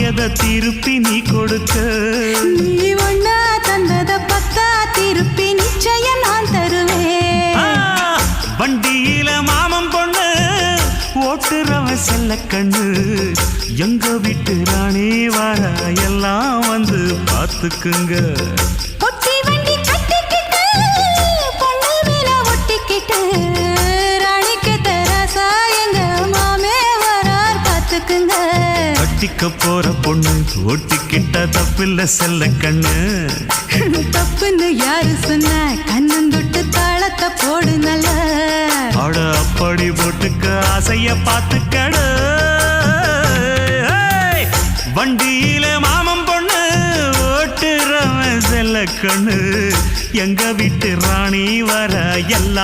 வாங்கியத திருப்பி நீ கொடுக்க. நீ ஒண்ணா தந்தத பத்தா திருப்பி நிச்சயம் நான் தருவேன். வண்டியில மாமன் பொண்ணு ஓட்டுறவன் செல்ல கண்ணு, எங்க வீட்டு ராணி வர எல்லாம் வந்து பார்த்துக்குங்க. பொட்டி வண்டி கட்டிக்கிட்டு பொண்ணு மேல ஒட்டிக்கிட்டு ராணிக்கு தராசா எங்க மாமே வரார் பார்த்துக்குங்க. கட்டிக்க போற பொண்ணு ஒட்டிக்கிட்ட தப்பில்ல செல்ல கண்ணு. தப்புன்னு யாரு சொன்ன கண்ணந்தொட்டு தாளத்தை போடு நல்ல. அட அப்படி போட்டுக்க ஆசைய பார்த்துக்கட. வண்டியில மாமன் பொண்ணு ஓட்டுறவன் செல்ல கண்ணு, எங்க வீட்டு ராணி வர எல்லாம்